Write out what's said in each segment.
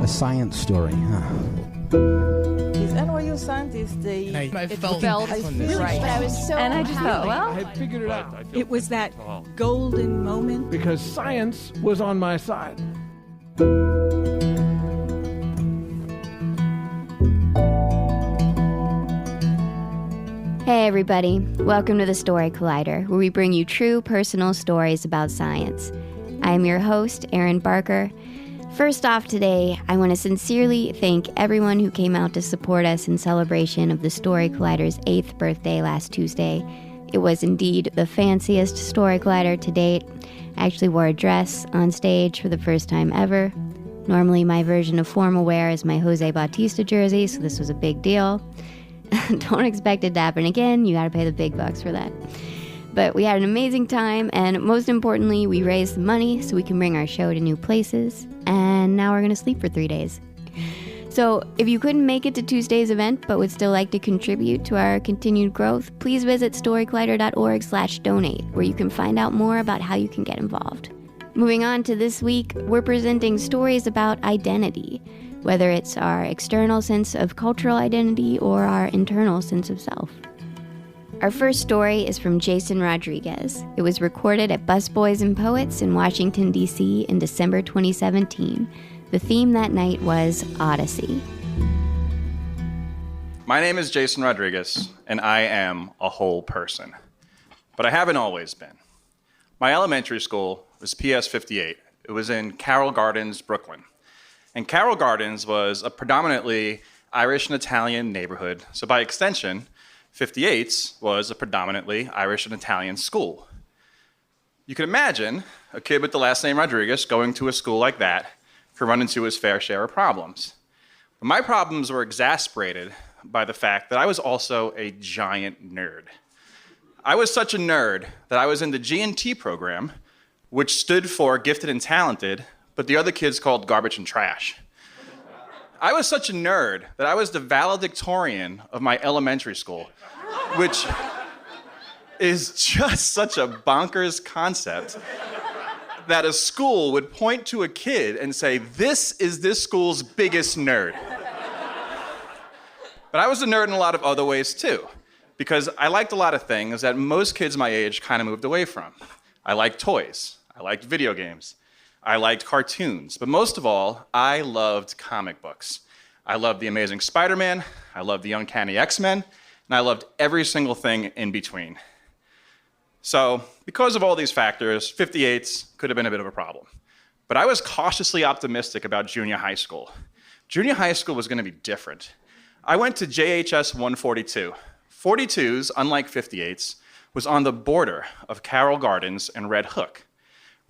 science story, huh? These NYU scientists, I felt right. But I was so And I just thought, well, I had figured it out. It was that golden moment. Because science was on my side. Hey everybody, welcome to the Story Collider, where we bring you true personal stories about science. I am your host, Erin Barker. First off today, I want to sincerely thank everyone who came out to support us in celebration of the Story Collider's 8th birthday last Tuesday. It was indeed the fanciest Story Collider to date. I actually wore a dress on stage for the first time ever. Normally my version of formal wear is my Jose Bautista jersey, so this was a big deal. Don't expect it to happen again. You gotta pay the big bucks for that. But we had an amazing time, and most importantly, we raised the money so we can bring our show to new places. And now we're gonna sleep for 3 days. So if you couldn't make it to Tuesday's event but would still like to contribute to our continued growth, please visit storycollider.org/donate, where you can find out more about how you can get involved. Moving on to this week, we're presenting stories about identity, whether it's our external sense of cultural identity or our internal sense of self. Our first story is from Jason Rodriguez. It was recorded at Busboys and Poets in Washington, D.C. in December 2017. The theme that night was Odyssey. My name is Jason Rodriguez, and I am a whole person. But I haven't always been. My elementary school was PS 58. It was in Carroll Gardens, Brooklyn. And Carroll Gardens was a predominantly Irish and Italian neighborhood, so by extension, 58's was a predominantly Irish and Italian school. You can imagine a kid with the last name Rodriguez going to a school like that could run into his fair share of problems. But my problems were exacerbated by the fact that I was also a giant nerd. I was such a nerd that I was in the G&T program, which stood for gifted and talented, but the other kids called garbage and trash. I was such a nerd that I was the valedictorian of my elementary school, which is just such a bonkers concept that a school would point to a kid and say, "This is this school's biggest nerd." But I was a nerd in a lot of other ways too, because I liked a lot of things that most kids my age kind of moved away from. I liked toys. I liked video games. I liked cartoons, but most of all, I loved comic books. I loved The Amazing Spider-Man, I loved The Uncanny X-Men, and I loved every single thing in between. So, because of all these factors, 58's could have been a bit of a problem. But I was cautiously optimistic about junior high school. Junior high school was going to be different. I went to JHS 142. 42's, unlike 58's, was on the border of Carroll Gardens and Red Hook.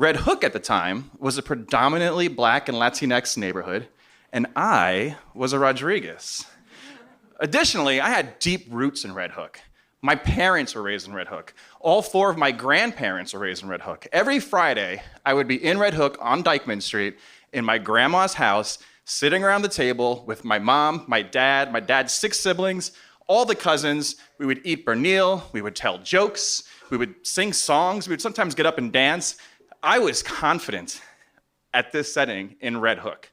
Red Hook at the time was a predominantly Black and Latinx neighborhood, and I was a Rodriguez. Additionally, I had deep roots in Red Hook. My parents were raised in Red Hook. All 4 of my grandparents were raised in Red Hook. Every Friday, I would be in Red Hook on Dyckman Street in my grandma's house, sitting around the table with my mom, my dad's 6 siblings, all the cousins. We would eat bernil, we would tell jokes, we would sing songs, we would sometimes get up and dance. I was confident at this setting in Red Hook.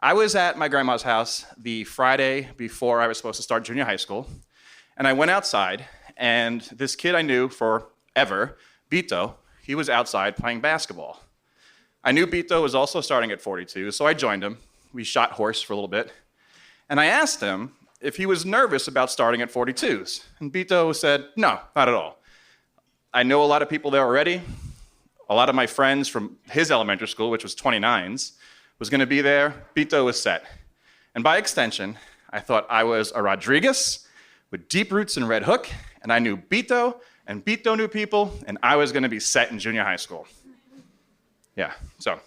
I was at my grandma's house the Friday before I was supposed to start junior high school, and I went outside, and this kid I knew forever, Bito, he was outside playing basketball. I knew Bito was also starting at 42, so I joined him. We shot horse for a little bit, and I asked him if he was nervous about starting at 42's, and Bito said, "No, not at all. I know a lot of people there already. A lot of my friends from his elementary school, which was 29's, was going to be there. Bito was set." And by extension, I thought I was a Rodriguez with deep roots in Red Hook, and I knew Bito, and Bito knew people, and I was going to be set in junior high school. Yeah, so.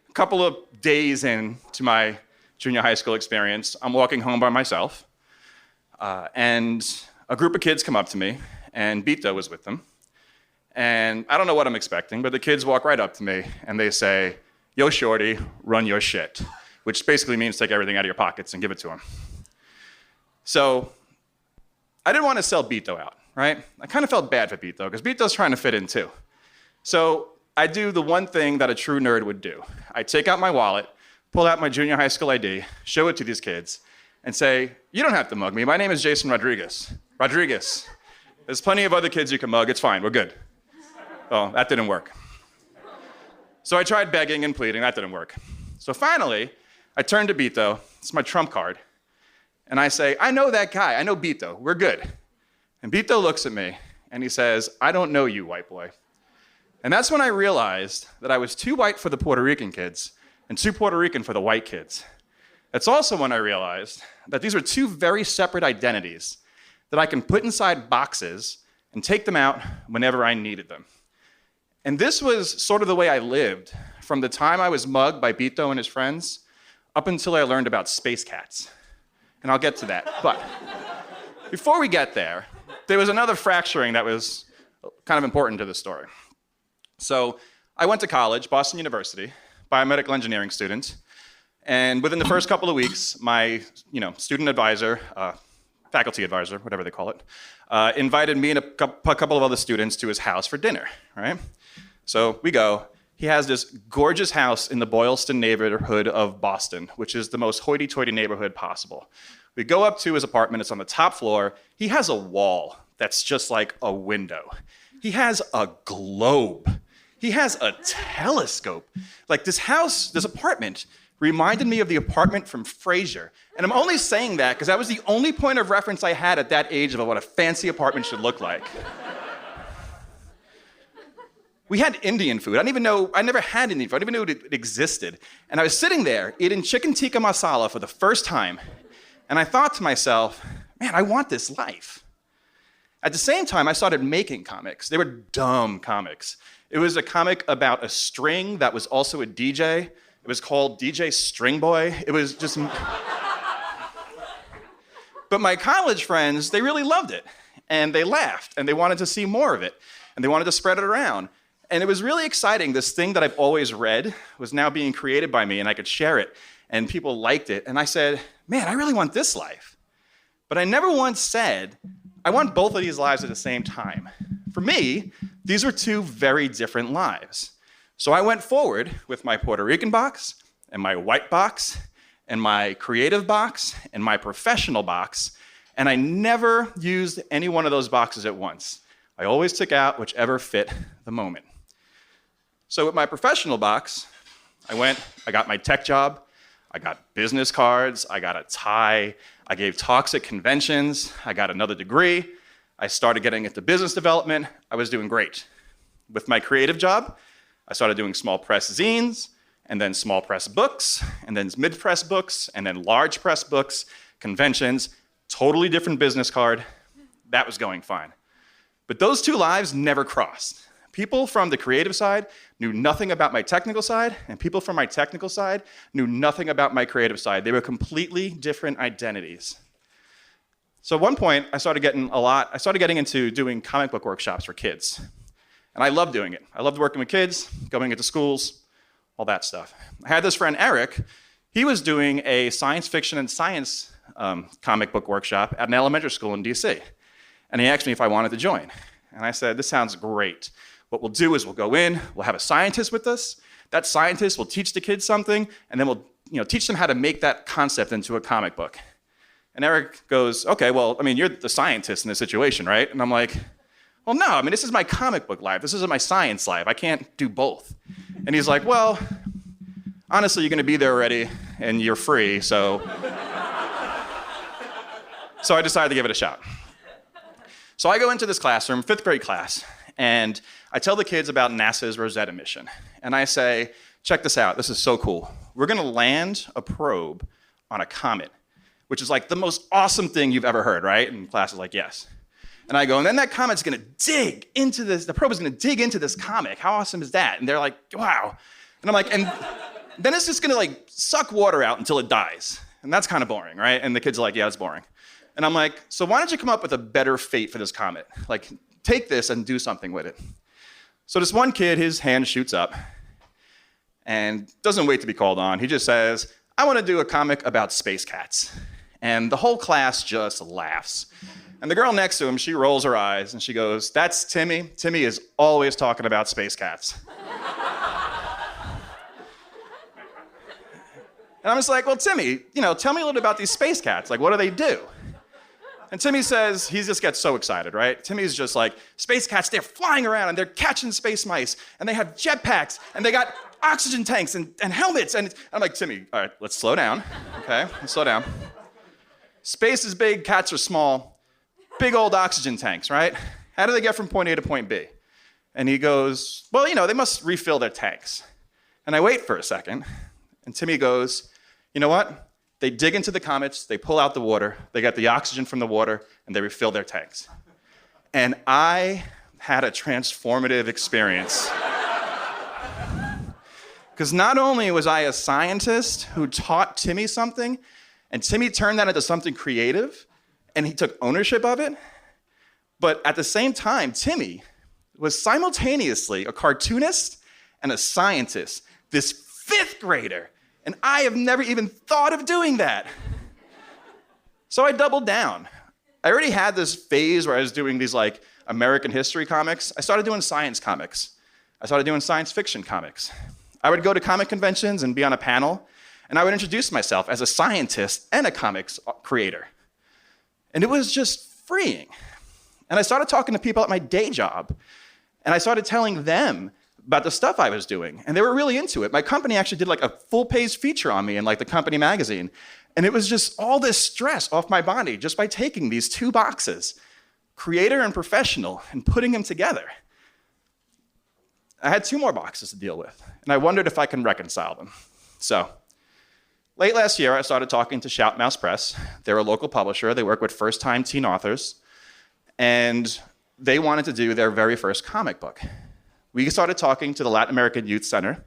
A couple of days into my junior high school experience, I'm walking home by myself, and a group of kids come up to me, and Bito was with them. And I don't know what I'm expecting, but the kids walk right up to me and they say, "Yo, shorty, run your shit," which basically means take everything out of your pockets and give it to him. So I didn't want to sell Bito out, right? I kind of felt bad for Bito because Bito's trying to fit in too. So I do the one thing that a true nerd would do. I take out my wallet, pull out my junior high school ID, show it to these kids, and say, you don't have to mug me. My name is Jason Rodriguez. Rodriguez. There's plenty of other kids you can mug. It's fine. We're good. Oh, that didn't work. So I tried begging and pleading. That didn't work. So finally, I turned to Bito. It's my trump card. And I say, I know that guy. I know Bito. We're good. And Bito looks at me, and he says, I don't know you, white boy. And that's when I realized that I was too white for the Puerto Rican kids and too Puerto Rican for the white kids. That's also when I realized that these were two very separate identities that I can put inside boxes and take them out whenever I needed them. And this was sort of the way I lived from the time I was mugged by Bito and his friends up until I learned about space cats. And I'll get to that. But before we get there, there was another fracturing that was kind of important to the story. So I went to college, Boston University, biomedical engineering student. And within the first couple of weeks, my student advisor, faculty advisor, whatever they call it, invited me and a couple of other students to his house for dinner, right? So we go. He has this gorgeous house in the Boylston neighborhood of Boston, which is the most hoity-toity neighborhood possible. We go up to his apartment. It's on the top floor. He has a wall that's just like a window. He has a globe. He has a telescope. Like this house, this apartment, reminded me of the apartment from Frasier. And I'm only saying that because that was the only point of reference I had at that age of what a fancy apartment should look like. We had Indian food. I never had Indian food. I didn't even know it existed. And I was sitting there eating chicken tikka masala for the first time. And I thought to myself, man, I want this life. At the same time, I started making comics. They were dumb comics. It was a comic about a string that was also a DJ. It was called DJ String Boy. It was just... But my college friends, they really loved it. And they laughed. And they wanted to see more of it. And they wanted to spread it around. And it was really exciting. This thing that I've always read was now being created by me, and I could share it. And people liked it. And I said, man, I really want this life. But I never once said, I want both of these lives at the same time. For me, these were two very different lives. So I went forward with my Puerto Rican box, and my white box, and my creative box, and my professional box, and I never used any one of those boxes at once. I always took out whichever fit the moment. So with my professional box, I got my tech job, I got business cards, I got a tie, I gave talks at conventions, I got another degree, I started getting into business development, I was doing great. With my creative job, I started doing small press zines, and then small press books, and then mid-press books, and then large press books, conventions, totally different business card. That was going fine. But those two lives never crossed. People from the creative side knew nothing about my technical side, and people from my technical side knew nothing about my creative side. They were completely different identities. So at one point, I started getting into doing comic book workshops for kids. And I loved doing it. I loved working with kids, going into schools, all that stuff. I had this friend, Eric. He was doing a science fiction and science comic book workshop at an elementary school in DC. And he asked me if I wanted to join. And I said, this sounds great. What we'll do is we'll go in, we'll have a scientist with us. That scientist will teach the kids something, and then we'll teach them how to make that concept into a comic book. And Eric goes, okay, well, you're the scientist in this situation, right? And I'm like, well, no, this is my comic book life. This isn't my science life. I can't do both. And he's like, well, honestly, you're going to be there already, and you're free, so... So I decided to give it a shot. So I go into this classroom, 5th grade class, and I tell the kids about NASA's Rosetta mission. And I say, check this out. This is so cool. We're going to land a probe on a comet, which is like the most awesome thing you've ever heard, right? And the class is like, yes. And I go, and then that comet's going to dig into this. The probe is going to dig into this comet. How awesome is that? And they're like, wow. And I'm like, and then it's just going to suck water out until it dies. And that's kind of boring, right? And the kids are like, yeah, it's boring. And I'm like, so why don't you come up with a better fate for this comet? Take this and do something with it. So this one kid, his hand shoots up and doesn't wait to be called on. He just says, I want to do a comic about space cats. And the whole class just laughs. And the girl next to him, she rolls her eyes and she goes, that's Timmy. Timmy is always talking about space cats. And I'm just like, well, Timmy, tell me a little about these space cats. Like, what do they do? And Timmy says, he just gets so excited, right? Timmy's just like, space cats, they're flying around and they're catching space mice and they have jetpacks and they got oxygen tanks and helmets. And I'm like, Timmy, all right, let's slow down, okay? Let's slow down. Space is big, cats are small, big old oxygen tanks, right? How do they get from point A to point B? And he goes, well, they must refill their tanks. And I wait for a second, and Timmy goes, you know what? They dig into the comets, they pull out the water, they get the oxygen from the water, and they refill their tanks. And I had a transformative experience. Because not only was I a scientist who taught Timmy something, and Timmy turned that into something creative, and he took ownership of it, but at the same time, Timmy was simultaneously a cartoonist and a scientist, this 5th grader. And I have never even thought of doing that. So I doubled down. I already had this phase where I was doing these like American history comics. I started doing science comics. I started doing science fiction comics. I would go to comic conventions and be on a panel, and I would introduce myself as a scientist and a comics creator. And it was just freeing. And I started talking to people at my day job, and I started telling them about the stuff I was doing, and they were really into it. My company actually did like a full-page feature on me in like the company magazine, and it was just all this stress off my body just by taking these 2 boxes, creator and professional, and putting them together. I had 2 more boxes to deal with, and I wondered if I can reconcile them. So, late last year, I started talking to Shout Mouse Press. They're a local publisher. They work with first-time teen authors, and they wanted to do their very first comic book. We started talking to the Latin American Youth Center,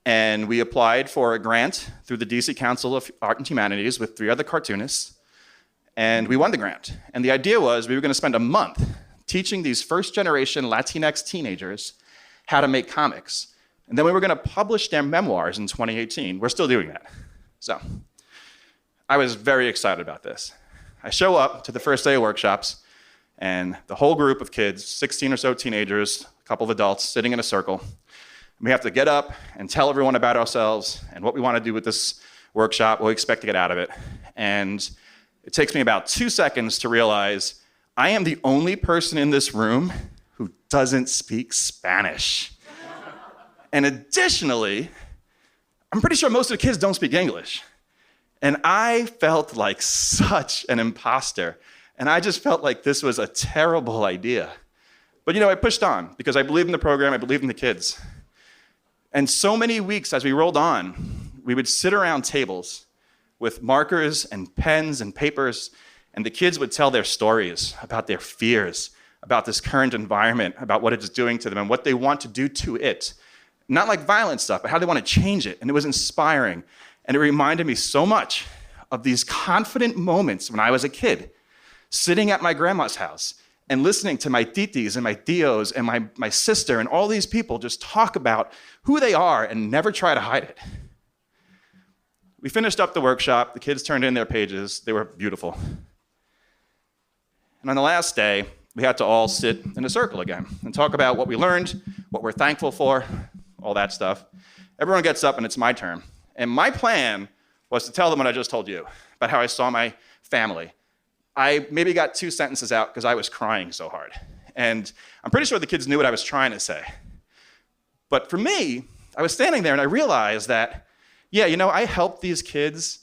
and we applied for a grant through the DC Council of Art and Humanities with 3 other cartoonists, and we won the grant. And the idea was we were going to spend a month teaching these first-generation Latinx teenagers how to make comics. And then we were going to publish their memoirs in 2018. We're still doing that. So I was very excited about this. I show up to the first day of workshops, and the whole group of kids, 16 or so teenagers, a couple of adults, sitting in a circle. We have to get up and tell everyone about ourselves and what we want to do with this workshop, what we expect to get out of it. And it takes me about 2 seconds to realize I am the only person in this room who doesn't speak Spanish. And additionally, I'm pretty sure most of the kids don't speak English. And I felt like such an imposter. And I just felt like this was a terrible idea. But I pushed on because I believed in the program, I believed in the kids. And so many weeks as we rolled on, we would sit around tables with markers and pens and papers, and the kids would tell their stories about their fears, about this current environment, about what it's doing to them and what they want to do to it. Not like violent stuff, but how they want to change it. And it was inspiring. And it reminded me so much of these confident moments when I was a kid, sitting at my grandma's house and listening to my titis and my tios and my sister and all these people just talk about who they are and never try to hide it. We finished up the workshop. The kids turned in their pages. They were beautiful. And on the last day, we had to all sit in a circle again and talk about what we learned, what we're thankful for, all that stuff. Everyone gets up and it's my turn. And my plan was to tell them what I just told you, about how I saw my family. I maybe got 2 sentences out because I was crying so hard. And I'm pretty sure the kids knew what I was trying to say. But for me, I was standing there and I realized that, I helped these kids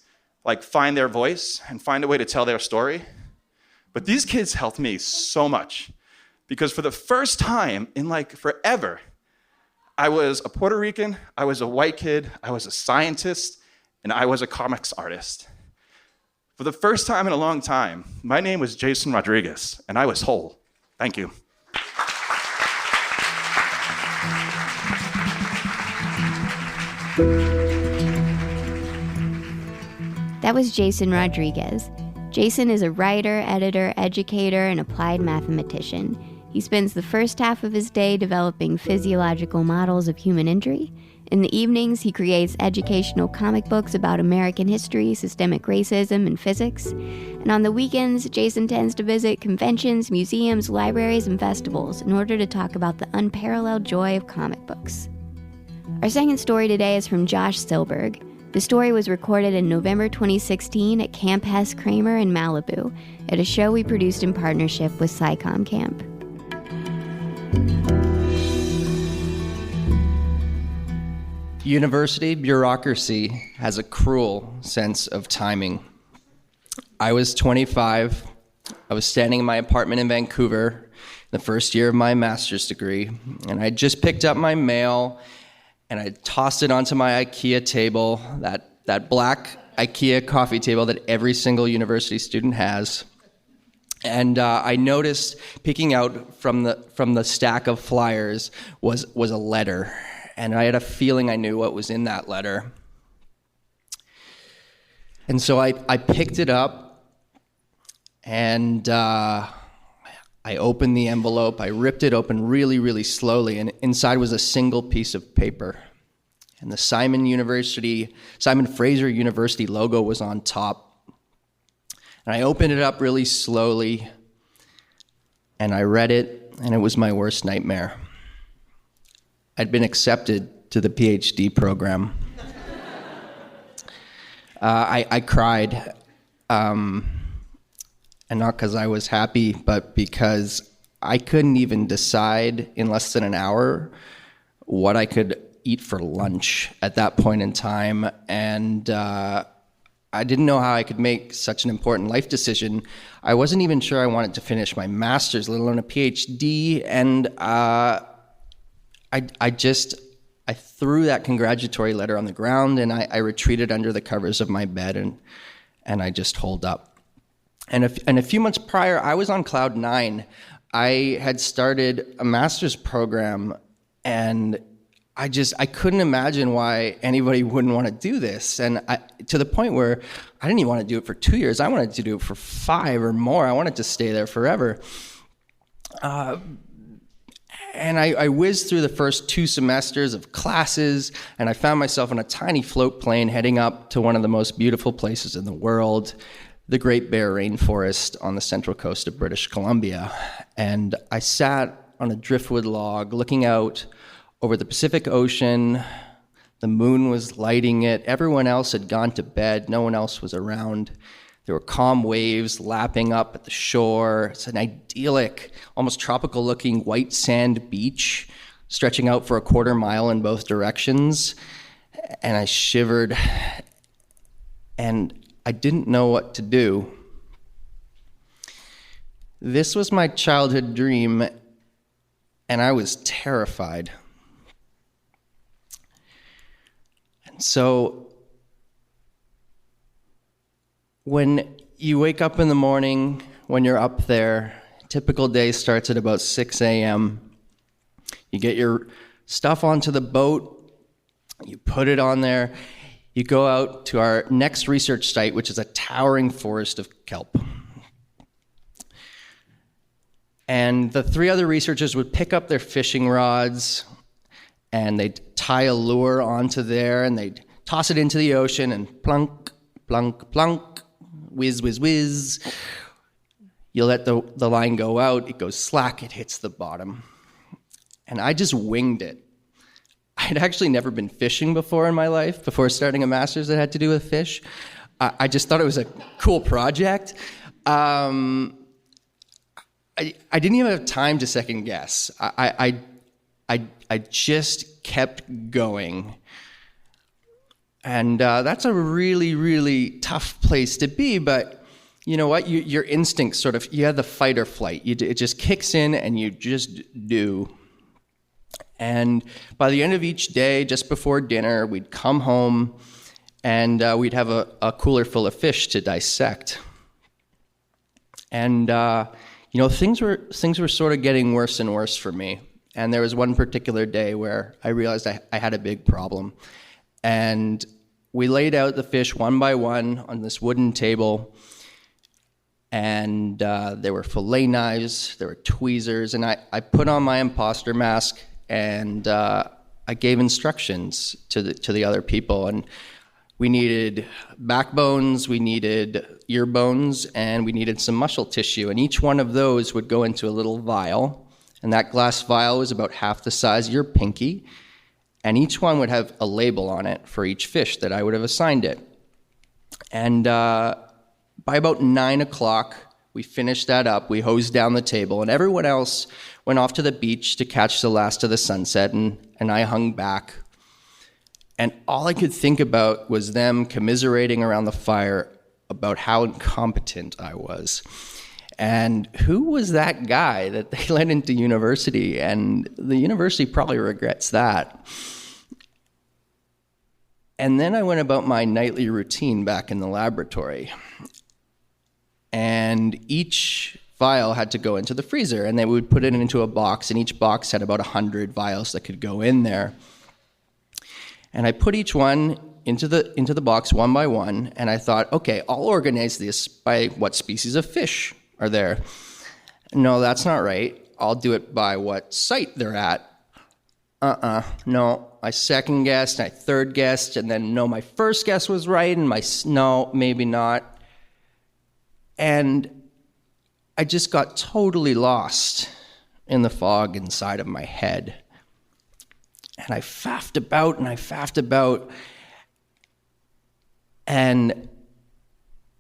find their voice and find a way to tell their story. But these kids helped me so much because for the first time in forever, I was a Puerto Rican, I was a white kid, I was a scientist, and I was a comics artist. For the first time in a long time, my name was Jason Rodriguez, and I was whole. Thank you. That was Jason Rodriguez. Jason is a writer, editor, educator, and applied mathematician. He spends the first half of his day developing physiological models of human injury. In the evenings, he creates educational comic books about American history, systemic racism, and physics. And on the weekends, Jason tends to visit conventions, museums, libraries, and festivals in order to talk about the unparalleled joy of comic books. Our second story today is from Josh Silberg. The story was recorded in November 2016 at Camp Hess Kramer in Malibu, at a show we produced in partnership with SciComm Camp. University bureaucracy has a cruel sense of timing. I was 25. I was standing in my apartment in Vancouver, the first year of my master's degree, and I just picked up my mail, and I tossed it onto my IKEA table, that black IKEA coffee table that every single university student has. And I noticed, picking out from the stack of flyers was a letter. And I had a feeling I knew what was in that letter. And so I picked it up, and I opened the envelope. I ripped it open really, really slowly, and inside was a single piece of paper. And the Simon Fraser University logo was on top. And I opened it up really slowly, and I read it, and it was my worst nightmare. I'd been accepted to the PhD program. I cried, and not because I was happy, but because I couldn't even decide in less than an hour what I could eat for lunch at that point in time, and I didn't know how I could make such an important life decision. I wasn't even sure I wanted to finish my master's, let alone a PhD, and I threw that congratulatory letter on the ground, and I retreated under the covers of my bed, and I just holed up. And a few months prior, I was on cloud 9. I had started a master's program, and I couldn't imagine why anybody wouldn't want to do this. And to the point where I didn't even want to do it for 2 years. I wanted to do it for 5 or more. I wanted to stay there forever. And I whizzed through the first 2 semesters of classes, and I found myself on a tiny float plane heading up to one of the most beautiful places in the world, the Great Bear Rainforest on the central coast of British Columbia. And I sat on a driftwood log looking out over the Pacific Ocean. The moon was lighting it. Everyone else had gone to bed. No one else was around. There were calm waves lapping up at the shore. It's an idyllic, almost tropical-looking white sand beach stretching out for a quarter mile in both directions. And I shivered, and I didn't know what to do. This was my childhood dream, and I was terrified. And so when you wake up in the morning, when you're up there, typical day starts at about 6 a.m. You get your stuff onto the boat, you put it on there, you go out to our next research site, which is a towering forest of kelp. And the 3 other researchers would pick up their fishing rods, and they'd tie a lure onto there, and they'd toss it into the ocean, and plunk, plunk, plunk, whiz, whiz, whiz. You let the line go out, it goes slack, it hits the bottom. And I just winged it. I had actually never been fishing before in my life, before starting a master's that had to do with fish. I just thought it was a cool project. I didn't even have time to second guess. I just kept going. And that's a really, really tough place to be, but you know what? Your instincts sort of, you have the fight or flight. It just kicks in and you just do. And by the end of each day, just before dinner, we'd come home and we'd have a cooler full of fish to dissect. And things were sort of getting worse and worse for me. And there was one particular day where I realized I had a big problem. And we laid out the fish one by one on this wooden table, and there were fillet knives, there were tweezers, and I put on my imposter mask, and I gave instructions to the other people. And we needed backbones, we needed ear bones, and we needed some muscle tissue. And each one of those would go into a little vial, and that glass vial was about half the size of your pinky. And each one would have a label on it for each fish that I would have assigned it. And by about 9 o'clock, we finished that up. We hosed down the table, and everyone else went off to the beach to catch the last of the sunset, and I hung back. And all I could think about was them commiserating around the fire about how incompetent I was. And who was that guy that they let into university? And the university probably regrets that. And then I went about my nightly routine back in the laboratory. And each vial had to go into the freezer, and they would put it into a box, and each box had about 100 vials that could go in there. And I put each one into the box one by one, and I thought, okay, I'll organize this by what species of fish are there. No, that's not right. I'll do it by what site they're at. No. I second guessed, I third guessed, and then no, my first guess was right, and no, maybe not. And I just got totally lost in the fog inside of my head. And I faffed about, and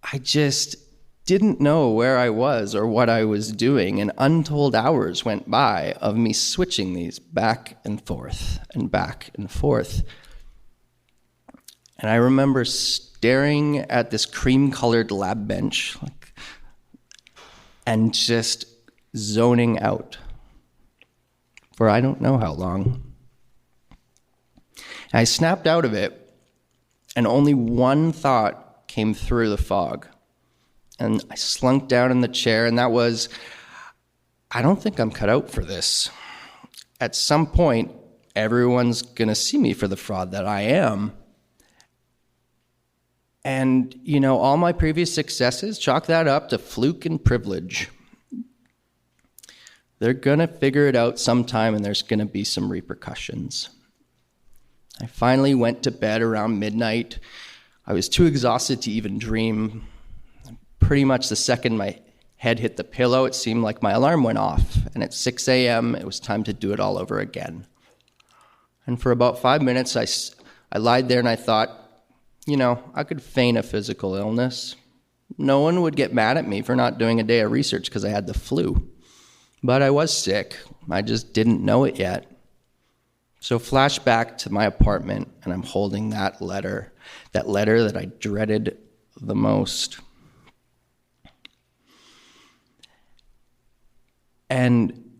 I just didn't know where I was or what I was doing, and untold hours went by of me switching these back and forth and back and forth. And I remember staring at this cream-colored lab bench and just zoning out for I don't know how long. And I snapped out of it, and only one thought came through the fog. And I slunk down in the chair, and that was, I don't think I'm cut out for this. At some point, everyone's going to see me for the fraud that I am. And, all my previous successes, chalk that up to fluke and privilege. They're going to figure it out sometime, and there's going to be some repercussions. I finally went to bed around midnight. I was too exhausted to even dream. Pretty much the second my head hit the pillow, it seemed like my alarm went off. And at 6 a.m., it was time to do it all over again. And for about 5 minutes, I lied there and I thought, I could feign a physical illness. No one would get mad at me for not doing a day of research because I had the flu. But I was sick. I just didn't know it yet. So flash back to my apartment, and I'm holding that letter that I dreaded the most. And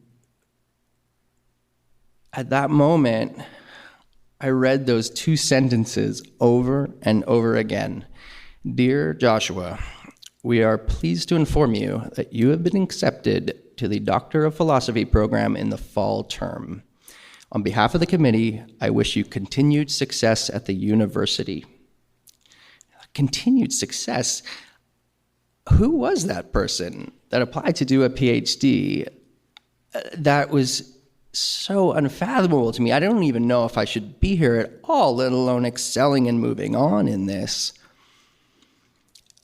at that moment, I read those two sentences over and over again. Dear Joshua, we are pleased to inform you that you have been accepted to the Doctor of Philosophy program in the fall term. On behalf of the committee, I wish you continued success at the university. Continued success? Who was that person that applied to do a PhD? That was so unfathomable to me. I don't even know if I should be here at all, let alone excelling and moving on in this.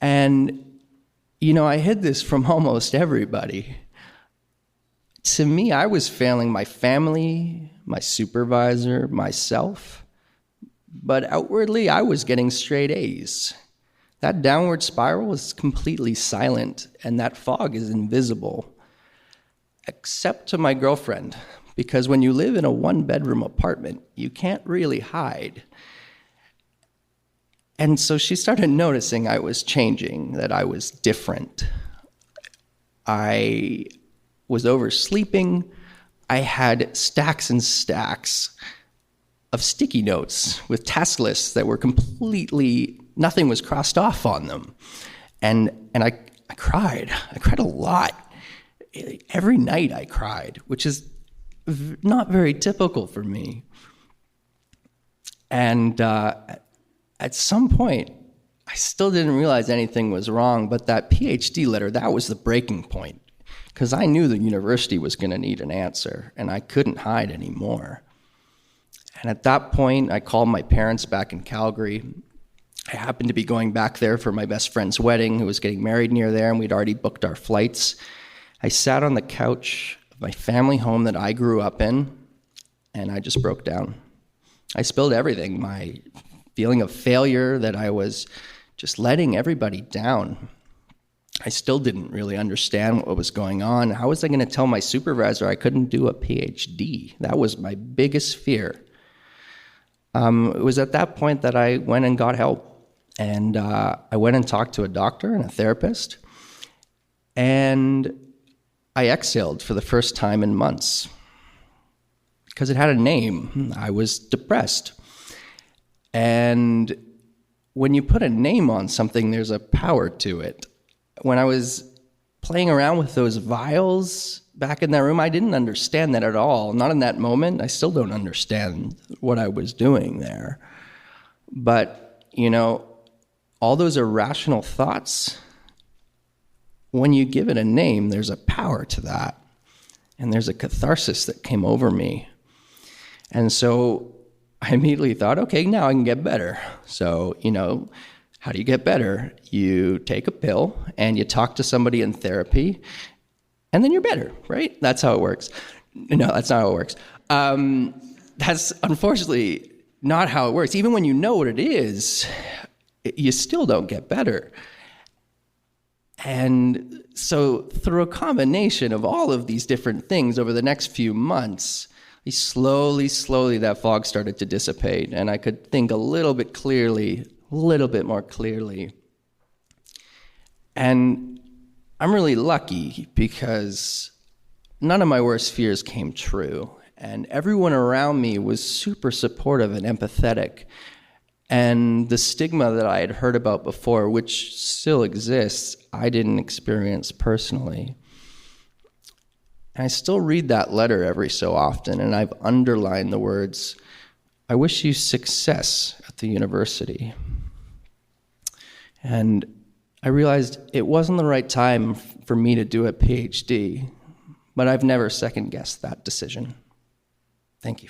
And, I hid this from almost everybody. To me, I was failing my family, my supervisor, myself. But outwardly, I was getting straight A's. That downward spiral is completely silent, and that fog is invisible. Except to my girlfriend, because when you live in a one-bedroom apartment, you can't really hide. And so she started noticing I was changing, that I was different. I was oversleeping. I had stacks and stacks of sticky notes with task lists that were completely, nothing was crossed off on them. And I cried. I cried a lot. Every night I cried, which is not very typical for me. And at some point, I still didn't realize anything was wrong, but that PhD letter, that was the breaking point, because I knew the university was going to need an answer, and I couldn't hide anymore. And at that point, I called my parents back in Calgary. I happened to be going back there for my best friend's wedding, who was getting married near there, and we'd already booked our flights. I sat on the couch of my family home that I grew up in, and I just broke down. I spilled everything, my feeling of failure, that I was just letting everybody down. I still didn't really understand what was going on. How was I going to tell my supervisor I couldn't do a PhD? That was my biggest fear. It was at that point that I went and got help. And I went and talked to a doctor and a therapist. And I exhaled for the first time in months because it had a name. I was depressed. And when you put a name on something, there's a power to it. When I was playing around with those vials back in that room, I didn't understand that at all. Not in that moment. I still don't understand what I was doing there. But, you know, all those irrational thoughts, when you give it a name, there's a power to that. And there's a catharsis that came over me. And so I immediately thought, okay, now I can get better. So, you know, how do you get better? You take a pill and you talk to somebody in therapy, and then you're better, right? That's how it works. No, that's not how it works. That's unfortunately not how it works. Even when you know what it is, you still don't get better. And so through a combination of all of these different things over the next few months, slowly that fog started to dissipate, and I could think a little bit more clearly. And I'm really lucky because none of my worst fears came true. And everyone around me was super supportive and empathetic. And the stigma that I had heard about before, which still exists, I didn't experience personally. And I still read that letter every so often, and I've underlined the words, "I wish you success at the university." And I realized it wasn't the right time for me to do a PhD, but I've never second-guessed that decision. Thank you.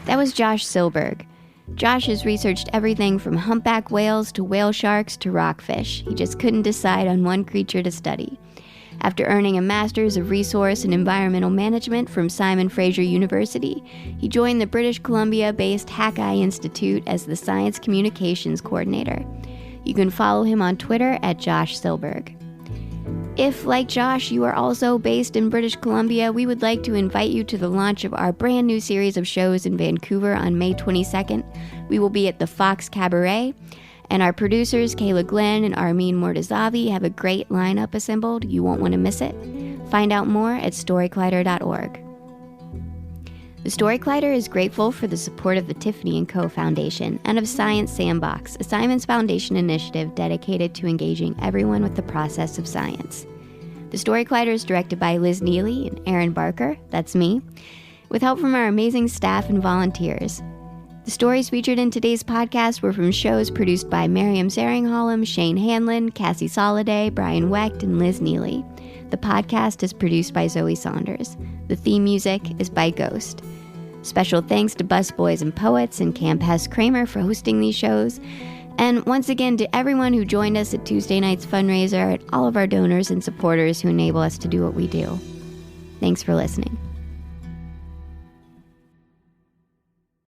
That was Josh Silberg. Josh has researched everything from humpback whales to whale sharks to rockfish. He just couldn't decide on one creature to study. After earning a Master's of Resource and Environmental Management from Simon Fraser University, he joined the British Columbia-based Hackeye Institute as the Science Communications Coordinator. You can follow him on Twitter at Josh Silberg. If, like Josh, you are also based in British Columbia, we would like to invite you to the launch of our brand new series of shows in Vancouver on May 22nd. We will be at the Fox Cabaret, and our producers, Kayla Glenn and Armin Mortazavi, have a great lineup assembled. You won't want to miss it. Find out more at storycollider.org. The Story Collider is grateful for the support of the Tiffany & Co. Foundation and of Science Sandbox, a Simons Foundation initiative dedicated to engaging everyone with the process of science. The Story Collider is directed by Liz Neely and Aaron Barker, that's me, with help from our amazing staff and volunteers. The stories featured in today's podcast were from shows produced by Miriam Zaringholm, Shane Hanlon, Cassie Soliday, Brian Wecht, and Liz Neely. The podcast is produced by Zoe Saunders. The theme music is by Ghost. Special thanks to Busboys and Poets and Camp Hess Kramer for hosting these shows. And once again to everyone who joined us at Tuesday night's fundraiser, and all of our donors and supporters who enable us to do what we do. Thanks for listening.